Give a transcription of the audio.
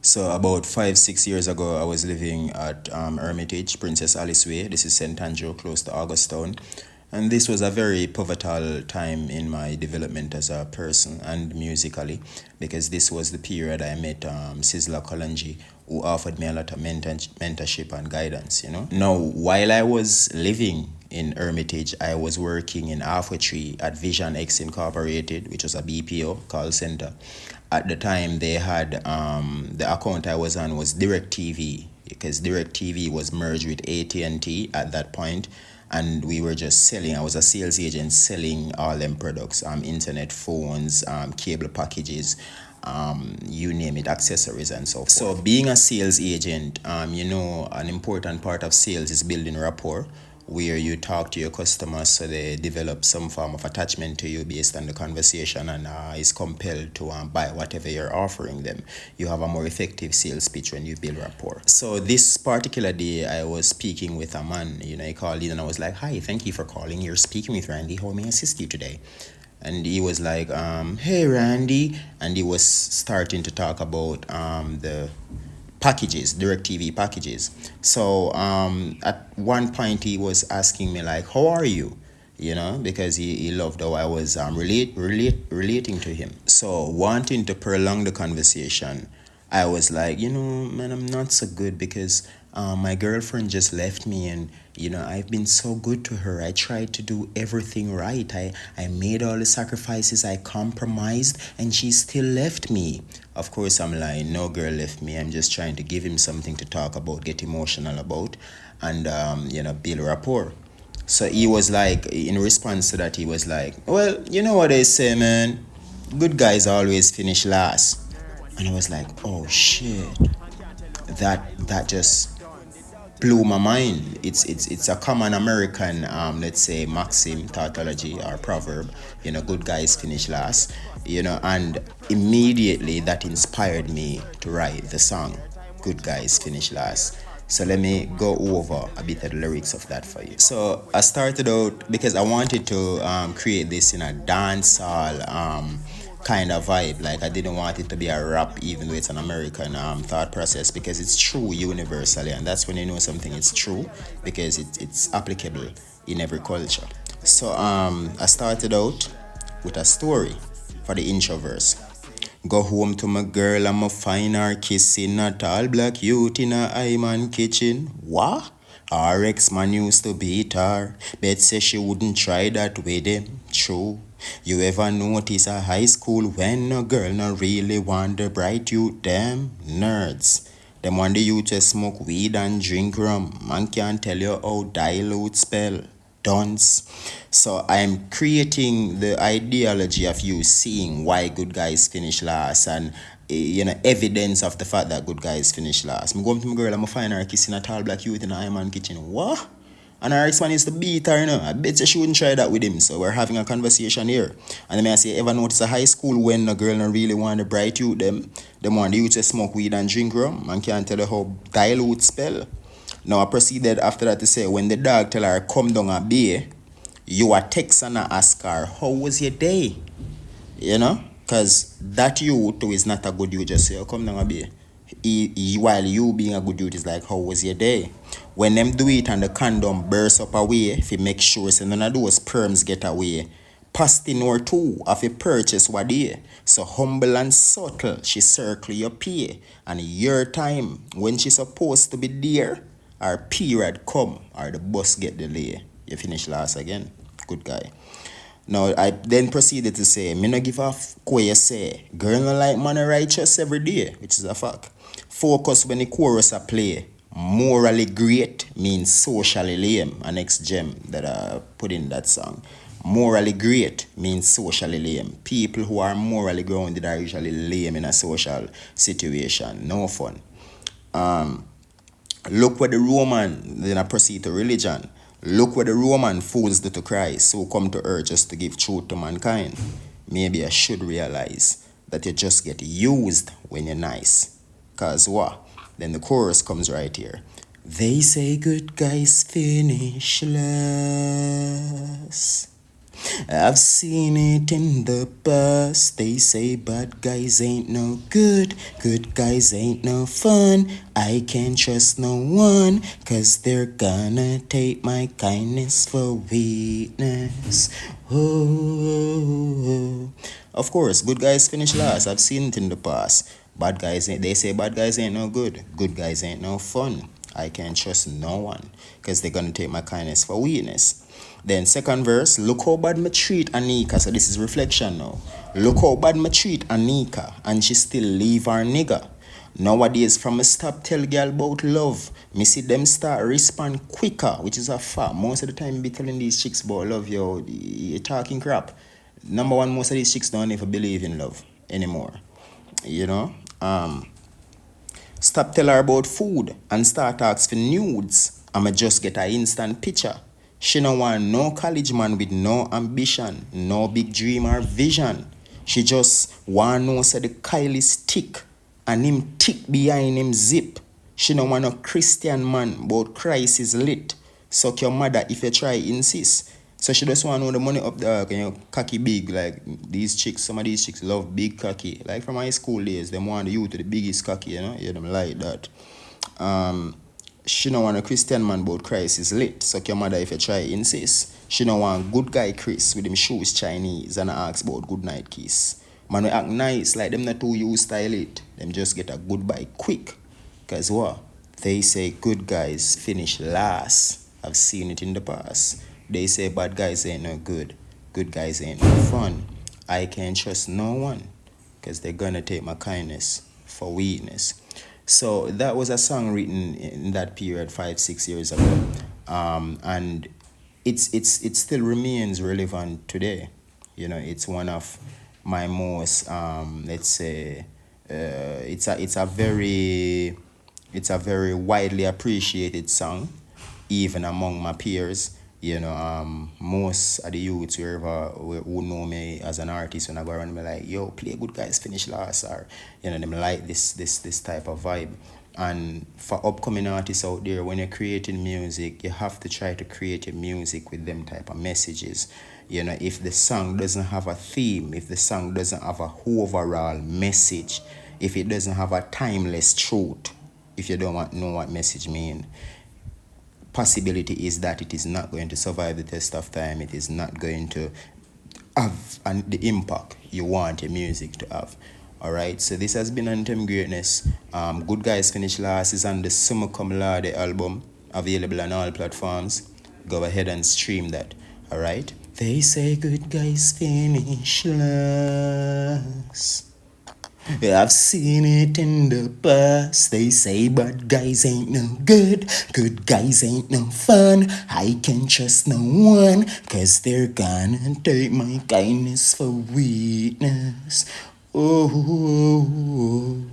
So about 5, 6 years ago, I was living at Hermitage, Princess Alice Way. This is St. Andrew, close to Augustown. And this was a very pivotal time in my development as a person and musically, because this was the period I met Sizzla Kalanji, who offered me a lot of mentorship and guidance, you know. Now, while I was living in Hermitage, I was working in Halfway Tree at Vision X Incorporated, which was a BPO call center. At the time, they had the account I was on was DirecTV, because DirecTV was merged with AT&T at that point, and we were just selling. I was a sales agent selling all them products, internet, phones, cable packages, you name it, accessories and so forth. So being a sales agent, an important part of sales is building rapport, where you talk to your customers so they develop some form of attachment to you based on the conversation, and is compelled to buy whatever you're offering them. You have a more effective sales pitch when you build rapport. So this particular day, I was speaking with a man. He called in and I was like, "Hi, thank you for calling. You're speaking with Randy. How may I assist you today?" And he was like, "Hey, Randy," and he was starting to talk about the packages, DirecTV packages. So at one point he was asking me like, "How are you?" Because he loved how I was relating to him. So wanting to prolong the conversation, I was like, man, I'm not so good because my girlfriend just left me, and I've been so good to her. I tried to do everything right. I made all the sacrifices, I compromised, and she still left me. Of course, I'm lying. No girl left me. I'm just trying to give him something to talk about, get emotional about, and build rapport. So he was like, in response to that, he was like, "Well, you know what they say, man. Good guys always finish last." And I was like, "Oh shit." That just blew my mind. It's a common American, let's say, maxim, tautology, or proverb. Good guys finish last. And immediately that inspired me to write the song, "Good Guys Finish Last." So let me go over a bit of the lyrics of that for you. So I started out because I wanted to create this in a dancehall kind of vibe. Like, I didn't want it to be a rap, even though it's an American thought process, because it's true universally, and that's when you know something is true, because it's applicable in every culture. So I started out with a story for the intro verse. Go home to my girl, I'ma find her kissing a tall black youth in a Iman kitchen. What? Our ex-man used to beat her. Bet say she wouldn't try that with him. True. You ever notice a high school when a girl not really want the bright youth? Them nerds. Them want the youth to smoke weed and drink rum. Man can't tell you how dilute spell. Dunce. So I'm creating the ideology of you seeing why good guys finish last, and evidence of the fact that good guys finish last. I'm going to my girl, I'm find her kissing a tall black youth in a Iron kitchen. What? And her ex-man is to beat her, I bet you she wouldn't try that with him. So we're having a conversation here. And then I say, ever notice a high school when a girl don't really want the bright youth, them want the youth to smoke weed and drink rum, and can't tell you how dilute spell. Now I proceeded after that to say, when the dog tell her come down a bay, you a text and a ask her, "How was your day?" Because that youth who is not a good youth just say, "Oh, come down a bay." While you being a good youth is like, "How was your day?" When them do it and the condom burst up away, if you make sure so none of those sperms get away, pastin or two of a purchase what day. So humble and subtle, she circle your pay. And your time, when she supposed to be there, our period come, or the bus get delayed. You finish last again. Good guy. Now, I then proceeded to say, "Me no give a what you say. Girl no like man righteous every day," which is a fact. Focus when the chorus a play. Morally great means socially lame. An next gem that I put in that song. Morally great means socially lame. People who are morally grounded are usually lame in a social situation. No fun. Look what the Roman, then I proceed to religion. Look what the Roman fools do to Christ, who come to earth just to give truth to mankind. Maybe I should realize that you just get used when you're nice. Cause what? Then the chorus comes right here. They say good guys finish last. I've seen it in the past. They say bad guys ain't no good, good guys ain't no fun. I can't trust no one, cause they're gonna take my kindness for weakness. Oh, of course, good guys finish last. I've seen it in the past. Bad guys ain't, they say bad guys ain't no good, good guys ain't no fun. I can't trust no one, cause they're gonna take my kindness for weakness. Then second verse, look how bad me treat Anika. So this is reflection now. Look how bad me treat Anika, and she still leave her nigga. Nowadays, from a stop tell girl about love, me see them start respond quicker, which is a fact. Most of the time, be telling these chicks about love, yo, you're talking crap. Number one, most of these chicks don't even believe in love anymore. You know, stop tell her about food and start ask for nudes. I'ma just get a instant picture. She no want no college man with no ambition, no big dream or vision. She just want know say the Kyle is thick and him thick behind him zip. She no want no Christian man, but Christ is lit. Suck your mother if you try insist. So she just want to know the money up there, you know, cocky big. Like these chicks, some of these chicks love big cocky. Like from high school days, them want you to the biggest cocky, you know, yeah, them like that. She no want a Christian man, but Christ is lit. Suck your mother if you try insist. She no want good guy Chris with him shoes Chinese and I ask about good night kiss. Man we act nice like them not too you style it. Them just get a goodbye quick. Cause what? They say good guys finish last. I've seen it in the past. They say bad guys ain't no good. Good guys ain't no fun. I can't trust no one. Cause they're gonna take my kindness for weakness. So that was a song written in that period 5-6 years ago, and it still remains relevant today. You know, it's one of my most let's say it's a very widely appreciated song, even among my peers. You know, most of the youths wherever who know me as an artist, when I go around, me like, yo, play good guys finish last, or you know, them like this type of vibe. And for upcoming artists out there, when you're creating music, you have to try to create your music with them type of messages. You know, if the song doesn't have a theme, if the song doesn't have a overall message, if it doesn't have a timeless truth, if you don't want know what message mean, possibility is that it is not going to survive the test of time. It is not going to have the impact you want your music to have. All right, so this has been Anthem Greatness. Good Guys Finish Last is on the Summa Cum Laude album, available on all platforms. Go ahead and stream that. All right. They say good guys finish last. I've seen it in the past. They say bad guys ain't no good, good guys ain't no fun. I can trust no one, cause they're gonna take my kindness for weakness. Oh.